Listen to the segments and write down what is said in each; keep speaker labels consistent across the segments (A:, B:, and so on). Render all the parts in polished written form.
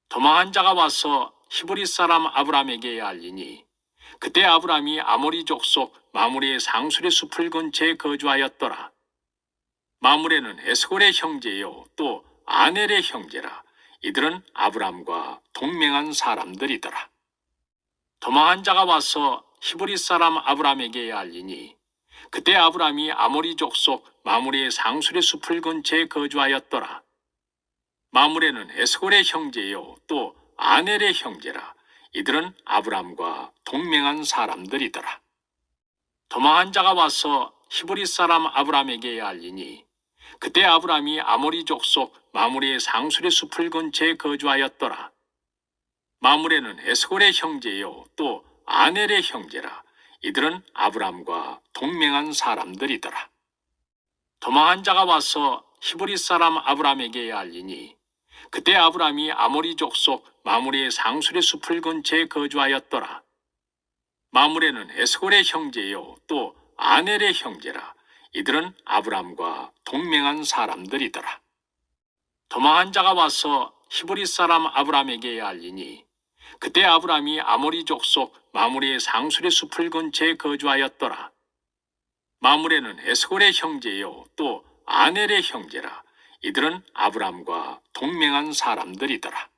A: 도망한 자가 와서 히브리 사람 아브람에게 알리니 그때 아브람이 아모리 족속 마므레의 상수리 숲을 근처에 거주하였더라. 마므레는 에스골의 형제요 또 아넬의 형제라. 이들은 아브람과 동맹한 사람들이더라. 도망한 자가 와서 히브리 사람 아브람에게 알리니 그때 아브람이 아모리 족속 마므레의 상수리 숲을 근처에 거주하였더라. 마므레는 에스골의 형제요 또 아넬의 형제라. 이들은 아브람과 동맹한 사람들이더라. 도망한 자가 와서 히브리 사람 아브람에게 알리니 그때 아브람이 아모리 족속 마므레의 상수리 숲을 근처에 거주하였더라. 마므레는 에스골의 형제요 또 아넬의 형제라. 이들은 아브람과 동맹한 사람들이더라. 도망한 자가 와서 히브리 사람 아브람에게 알리니 그때 아브람이 아모리 족속 마므레의 상수리 숲을 근처에 거주하였더라. 마므레는 에스골의 형제요 또 아넬의 형제라. 이들은 아브람과 동맹한 사람들이더라. 도망한 자가 와서 히브리 사람 아브람에게 알리니 그때 아브람이 아모리 족속 마므레의 상수리 숲을 근처에 거주하였더라. 마므레는 에스골의 형제요 또 아넬의 형제라. 이들은 아브람과 동맹한 사람들이더라.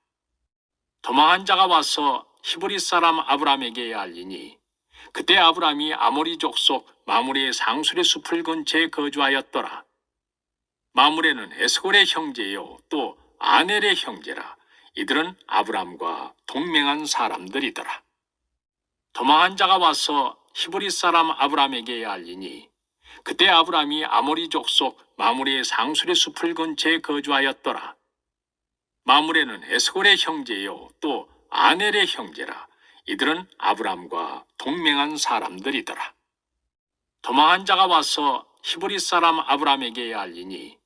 A: 도망한 자가 와서 히브리 사람 아브람에게 알리니 그때 아브람이 아모리 족속 마므레의 상수리 숲을 근처에 거주하였더라. 마므레는 에스골의 형제요 또 아넬의 형제라. 이들은 아브람과 동맹한 사람들이더라. 도망한 자가 와서 히브리 사람 아브람에게 알리니 그때 아브람이 아모리 족속 마므레의 상수리 숲을 근처에 거주하였더라. 마므레는 에스골의 형제요 또 아넬의 형제라. 이들은 아브람과 동맹한 사람들이더라. 도망한 자가 와서 히브리 사람 아브람에게 알리니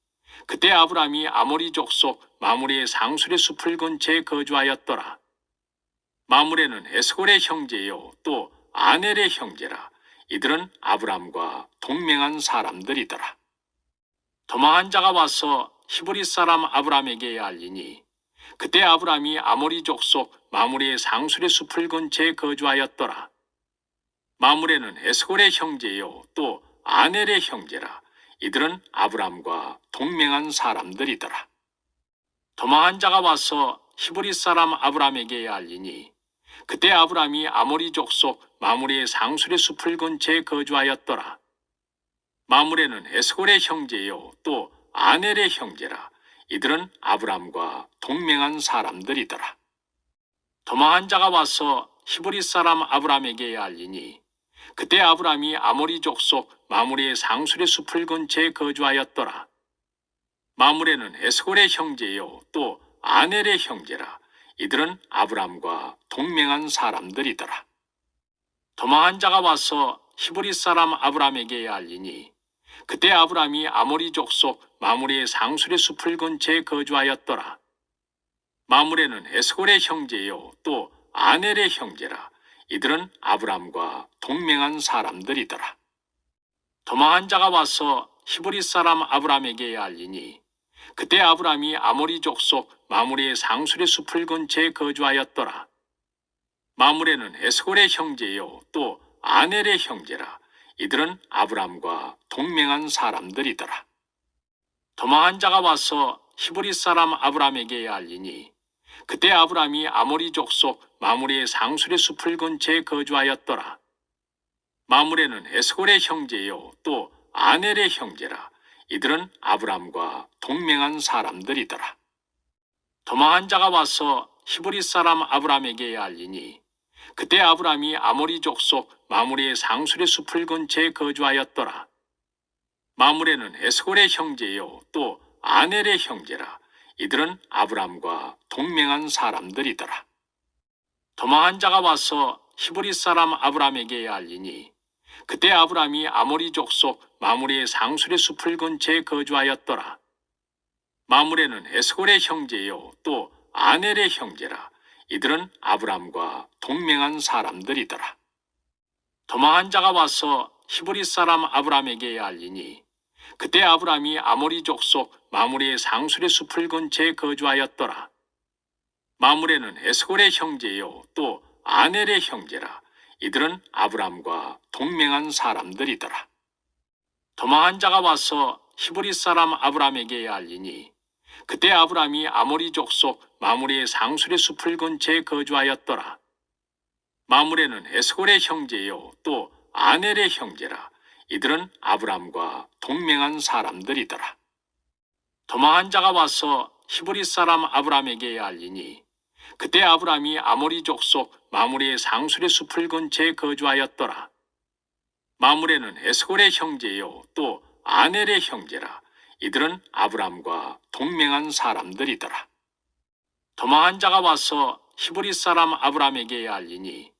A: 그때 아브람이 아모리 족속 마므레의 상수리 숲을 근처에 거주하였더라. 마므레는 에스골의 형제요 또 아넬의 형제라. 이들은 아브람과 동맹한 사람들이더라. 도망한 자가 와서 히브리 사람 아브람에게 알리니 그때 아브람이 아모리 족속 마므레의 상수리 숲을 근처에 거주하였더라. 마므레는 에스골의 형제요 또 아넬의 형제라. 이들은 아브람과 동맹한 사람들이더라. 도망한 자가 와서 히브리 사람 아브람에게 알리니 그때 아브람이 아모리 족속 마므레의 상수리 숲을 근처에 거주하였더라. 마므레는 에스골의 형제요 또 아넬의 형제라. 이들은 아브람과 동맹한 사람들이더라. 도망한 자가 와서 히브리 사람 아브람에게 알리니 그때 아브람이 아모리 족속 마므레의 상수리 숲을 근처에 거주하였더라. 마므레는 에스골의 형제요 또 아넬의 형제라. 이들은 아브람과 동맹한 사람들이더라. 도망한 자가 와서 히브리 사람 아브람에게 알리니 그때 아브람이 아모리 족속 마므레의 상수리 숲을 근처에 거주하였더라. 마므레는 에스골의 형제요 또 아넬의 형제라. 이들은 아브람과 동맹한 사람들이더라. 도망한 자가 와서 히브리 사람 아브람에게 알리니 그때 아브람이 아모리 족속 마므레의 상수리 숲을 근처에 거주하였더라. 마므레는 에스골의 형제요 또 아넬의 형제라. 이들은 아브람과 동맹한 사람들이더라. 도망한 자가 와서 히브리 사람 아브람에게 알리니 그때 아브람이 아모리 족속 마므레의 상수리 숲을 근처에 거주하였더라. 마므레는 에스골의 형제요 또 아넬의 형제라. 이들은 아브람과 동맹한 사람들이더라. 도망한 자가 와서 히브리 사람 아브람에게 알리니 그때 아브람이 아모리 족속 마므레의 상수리 숲을 근처에 거주하였더라. 마므레는 에스골의 형제요 또 아넬의 형제라. 이들은 아브람과 동맹한 사람들이더라. 도망한 자가 와서 히브리 사람 아브람에게 알리니 그때 아브람이 아모리 족속 마므레의 상수리 숲을 근처에 거주하였더라. 마므레는 에스골의 형제요 또 아넬의 형제라. 이들은 아브람과 동맹한 사람들이더라. 도망한 자가 와서 히브리 사람 아브람에게 알리니 그때 아브람이 아모리 족속 마므레의 상수리 숲을 근처에 거주하였더라. 마므레는 에스골의 형제요 또 아넬의 형제라. 이들은 아브람과 동맹한 사람들이더라. 도망한 자가 와서 히브리 사람 아브람에게 알리니 그때 아브람이 아모리 족속 마므레의 상수리 숲을 근처에 거주하였더라. 마므레는 에스골의 형제요 또 아넬의 형제라. 이들은 아브람과 동맹한 사람들이더라. 도망한 자가 와서 히브리 사람 아브람에게 알리니 그때 아브람이 아모리 족속 마므레의 상수리 숲을 근처에 거주하였더라. 마므레는 에스골의 형제요 또 아넬의 형제라. 이들은 아브람과 동맹한 사람들이더라. 도망한 자가 와서 히브리 사람 아브람에게 알리니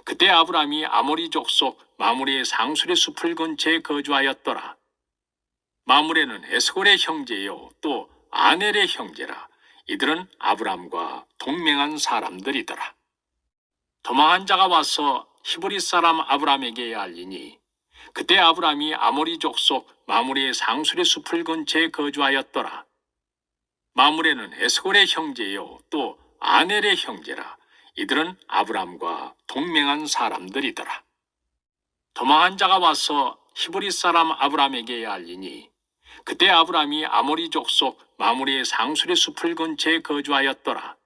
A: 그때 아브람이 아모리 족속 마므레의 상수리 숲을 근처에 거주하였더라. 마므레는 에스골의 형제요 또 아넬의 형제라. 이들은 아브람과 동맹한 사람들이더라. 도망한 자가 와서 히브리 사람 아브람에게 알리니 그때 아브람이 아모리 족속 마므레의 상수리 숲을 근처에 거주하였더라. 마므레는 에스골의 형제요 또 아넬의 형제라. 이들은 아브람과 동맹한 사람들이더라. 도망한 자가 와서 히브리 사람 아브람에게 알리니 그때 아브람이 아모리 족속 마므레의 상수리 숲을 근처에 거주하였더라.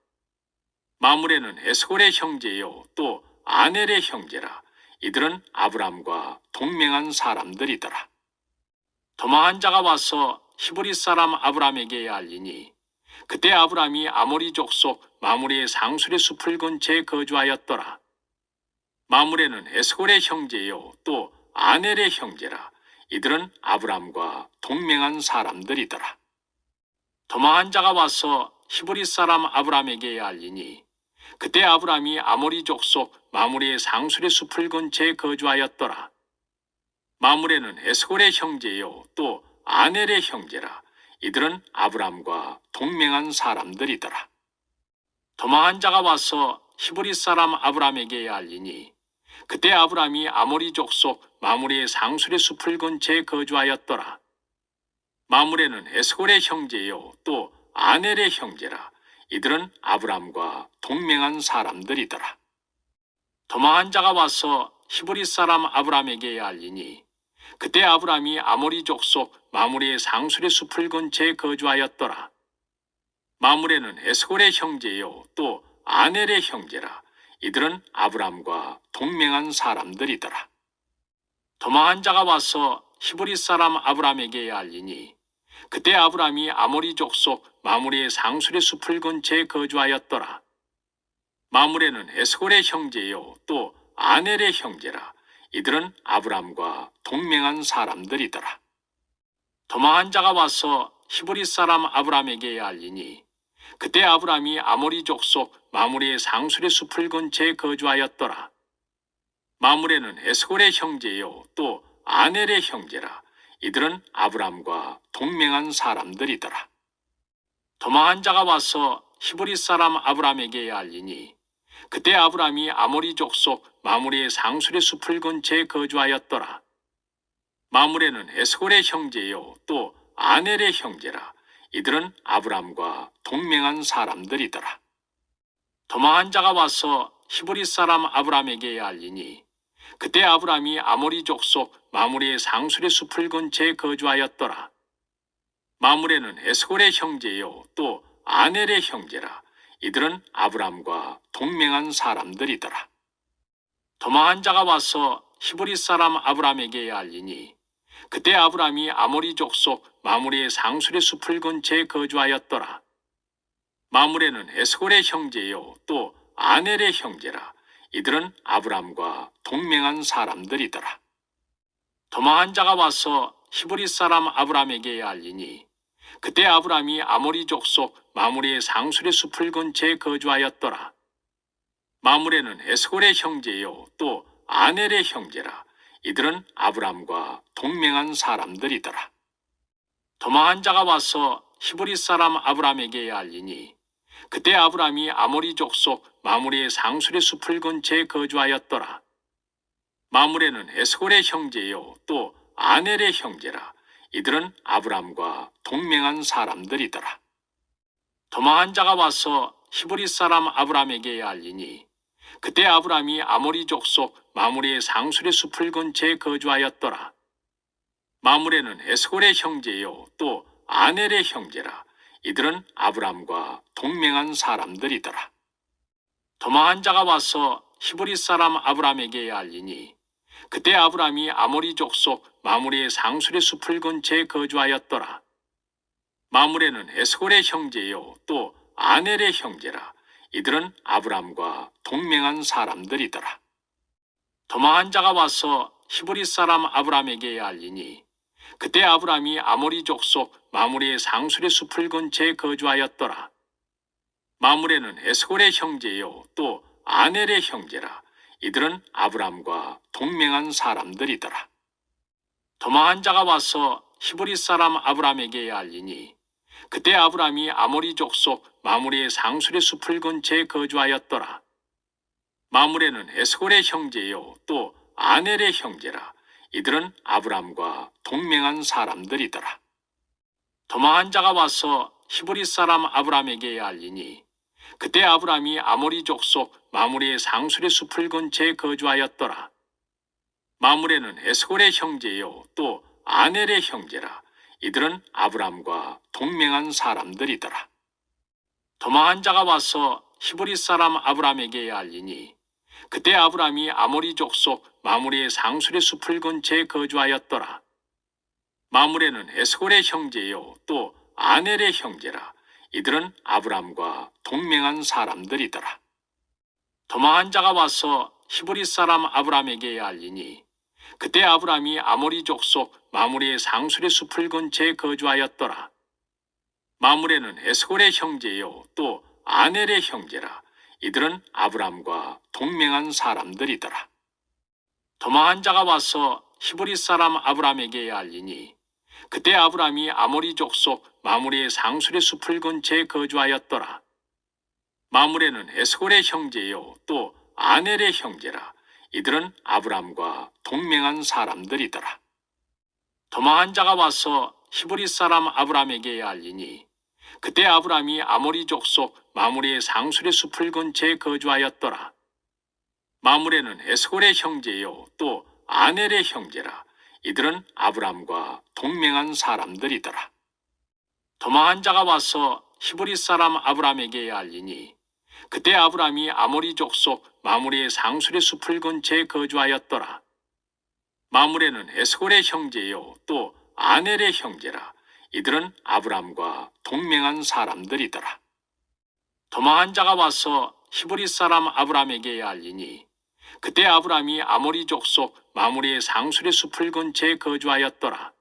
A: 마므레는 에스골의 형제요 또 아넬의 형제라. 이들은 아브람과 동맹한 사람들이더라. 도망한 자가 와서 히브리 사람 아브람에게 알리니 그때 아브람이 아모리 족속 마므레의 상수리 숲을 근처에 거주하였더라. 마므레는 에스골의 형제요 또 아넬의 형제라. 이들은 아브람과 동맹한 사람들이더라. 도망한 자가 와서 히브리 사람 아브람에게 알리니 그때 아브람이 아모리 족속 마므레의 상수리 숲을 근처에 거주하였더라. 마므레는 에스골의 형제요 또 아넬의 형제라. 이들은 아브람과 동맹한 사람들이더라. 도망한 자가 와서 히브리 사람 아브람에게 알리니 그때 아브람이 아모리 족속 마므레의 상수리 숲을 근처에 거주하였더라. 마므레는 에스골의 형제요 또 아넬의 형제라. 이들은 아브람과 동맹한 사람들이더라. 도망한 자가 와서 히브리 사람 아브람에게 알리니 그때 아브람이 아모리 족속 마므레의 상수리 숲을 근처에 거주하였더라. 마므레는 에스골의 형제요 또 아넬의 형제라. 이들은 아브람과 동맹한 사람들이더라. 도망한 자가 와서 히브리 사람 아브람에게 알리니 그때 아브람이 아모리 족속 마므레의 상수리 숲을 근처에 거주하였더라. 마므레는 에스골의 형제요 또 아넬의 형제라. 이들은 아브람과 동맹한 사람들이더라. 도망한 자가 와서 히브리 사람 아브람에게 알리니 그때 아브람이 아모리 족속 마므레의 상수리 숲을 근처에 거주하였더라. 마므레는 에스골의 형제요 또 아넬의 형제라. 이들은 아브람과 동맹한 사람들이더라. 도망한 자가 와서 히브리 사람 아브람에게 알리니 그때 아브람이 아모리 족속 마므레의 상수리 숲을 근처에 거주하였더라. 마므레는 에스골의 형제요 또 아넬의 형제라. 이들은 아브람과 동맹한 사람들이더라. 도망한 자가 와서 히브리 사람 아브람에게 알리니 그때 아브람이 아모리 족속 마므레의 상수리 숲을 근처에 거주하였더라. 마므레는 에스골의 형제요 또 아넬의 형제라. 이들은 아브람과 동맹한 사람들이더라. 도망한 자가 와서 히브리 사람 아브람에게 알리니 그때 아브람이 아모리 족속 마므레의 상수리 숲을 근처에 거주하였더라. 마므레는 에스골의 형제요 또 아넬의 형제라. 이들은 아브람과 동맹한 사람들이더라. 도망한 자가 와서 히브리 사람 아브람에게 알리니 그때 아브람이 아모리 족속 마므레의 상수리 숲을 근처에 거주하였더라. 마므레는 에스골의 형제요 또 아넬의 형제라. 이들은 아브람과 동맹한 사람들이더라. 도망한 자가 와서 히브리 사람 아브람에게 알리니 그때 아브람이 아모리 족속 마므레의 상수리 숲을 근처에 거주하였더라. 마므레는 에스골의 형제요 또 아넬의 형제라. 이들은 아브람과 동맹한 사람들이더라. 도망한 자가 와서 히브리 사람 아브람에게 알리니 그때 아브람이 아모리 족속 마므레의 상술의 숲을 근처에 거주하였더라. 마므레는 에스골의 형제요 또 아넬의 형제라. 이들은 아브람과 동맹한 사람들이더라. 도망한 자가 와서 히브리 사람 아브람에게 알리니 그때 아브람이 아모리 족속 마므레의 상술의 숲을 근처에 거주하였더라. 마므레는 에스골의 형제요 또 아넬의 형제라. 이들은 아브람과 동맹한 사람들이더라. 도망한 자가 와서 히브리 사람 아브람에게 알리니 그때 아브람이 아모리 족속 마므레의 상술의 숲을 근처에 거주하였더라. 마므레는 에스골의 형제요 또 아넬의 형제라. 이들은 아브람과 동맹한 사람들이더라. 도망한 자가 와서 히브리 사람 아브람에게 알리니 그때 아브람이 아모리 족속 마므레의 상술의 숲을 근처에 거주하였더라. 마므레는 에스골의 형제요 또 아넬의 형제라. 이들은 아브람과 동맹한 사람들이더라. 도망한 자가 와서 히브리 사람 아브람에게 알리니 그때 아브람이 아모리 족속 마므레의 상술의 숲을 근처에 거주하였더라. 마므레는 에스골의 형제요 또 아넬의 형제라. 이들은 아브람과 동맹한 사람들이더라. 도망한 자가 와서 히브리 사람 아브람에게 알리니 그때 아브람이 아모리 족속 마므레의 상술의 숲을 근처에 거주하였더라. 마므레는 에스골의 형제요 또 아넬의 형제라. 이들은 아브람과 동맹한 사람들이더라. 도망한 자가 와서 히브리 사람 아브람에게 알리니 그때 아브람이 아모리 족속 마므레의 상술의 숲을 근처에 거주하였더라. 마므레는 에스골의 형제요 또 아넬의 형제라. 이들은 아브람과 동맹한 사람들이더라. 도망한 자가 와서 히브리 사람 아브람에게 알리니 그때 아브람이 아모리 족속 마므레의 상술의 숲을 근처에 거주하였더라. 마므레는 에스골의 형제요 또 아넬의 형제라. 이들은 아브람과 동맹한 사람들이더라. 도망한 자가 와서 히브리 사람 아브람에게 알리니 그때 아브람이 아모리 족속 마므레의 상술의 숲을 근처에 거주하였더라. 마므레는 에스골의 형제요 또 아넬의 형제라. 이들은 아브람과 동맹한 사람들이더라. 도망한 자가 와서 히브리 사람 아브람에게 알리니 그때 아브람이 아모리 족속 마므레의 상술의 숲을 근처에 거주하였더라. 마므레는 에스골의 형제요 또 아넬의 형제라. 이들은 아브람과 동맹한 사람들이더라. 도망한 자가 와서 히브리 사람 아브람에게 알리니 그때 아브람이 아모리 족속 마므레의 상술의 숲을 근처에 거주하였더라.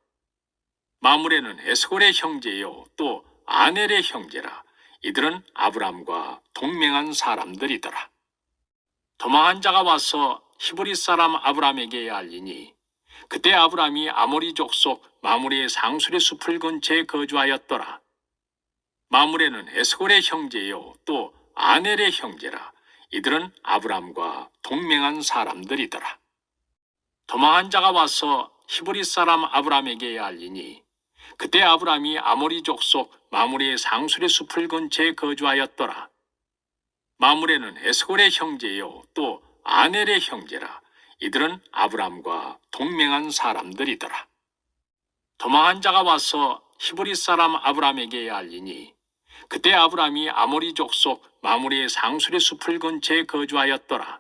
A: 마므레는 에스골의 형제요 또 아넬의 형제라. 이들은 아브람과 동맹한 사람들이더라. 도망한 자가 와서 히브리 사람 아브람에게 알리니 그때 아브람이 아모리 족속 마므레의 상술의 숲을 근처에 거주하였더라. 마므레는 에스골의 형제요 또 아넬의 형제라. 이들은 아브람과 동맹한 사람들이더라. 도망한 자가 와서 히브리 사람 아브람에게 알리니 그때 아브람이 아모리 족속 마므레의 상술의 숲을 근처에 거주하였더라. 마므레는 에스골의 형제요 또 아넬의 형제라. 이들은 아브람과 동맹한 사람들이더라. 도망한 자가 와서 히브리 사람 아브람에게 알리니 그때 아브람이 아모리 족속 마므레의 상술의 숲을 근처에 거주하였더라.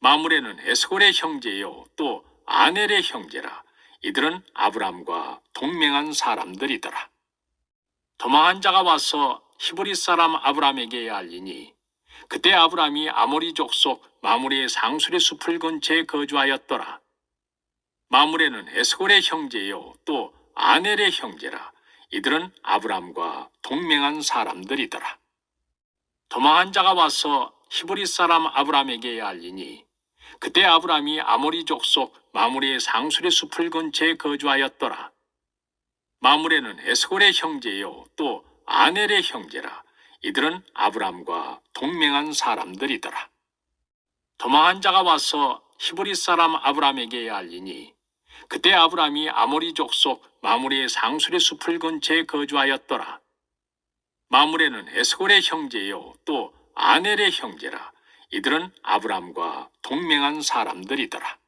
A: 마므레는 에스골의 형제요 또 아넬의 형제라. 이들은 아브람과 동맹한 사람들이더라. 도망한 자가 와서 히브리 사람 아브람에게 알리니 그때 아브람이 아모리 족속 마므레의 상술의 숲을 근처에 거주하였더라. 마므레는 에스골의 형제요 또 아넬의 형제라. 이들은 아브람과 동맹한 사람들이더라. 도망한 자가 와서 히브리 사람 아브람에게 알리니 그때 아브람이 아모리 족속 마므레의 상술의 숲을 근처에 거주하였더라. 마므레는 에스골의 형제요 또 아넬의 형제라. 이들은 아브람과 동맹한 사람들이더라. 도망한 자가 와서 히브리 사람 아브람에게 알리니 그때 아브람이 아모리 족속 마므레의 상술의 숲을 근처에 거주하였더라. 마므레는 에스골의 형제요 또 아넬의 형제라. 이들은 아브람과 동맹한 사람들이더라.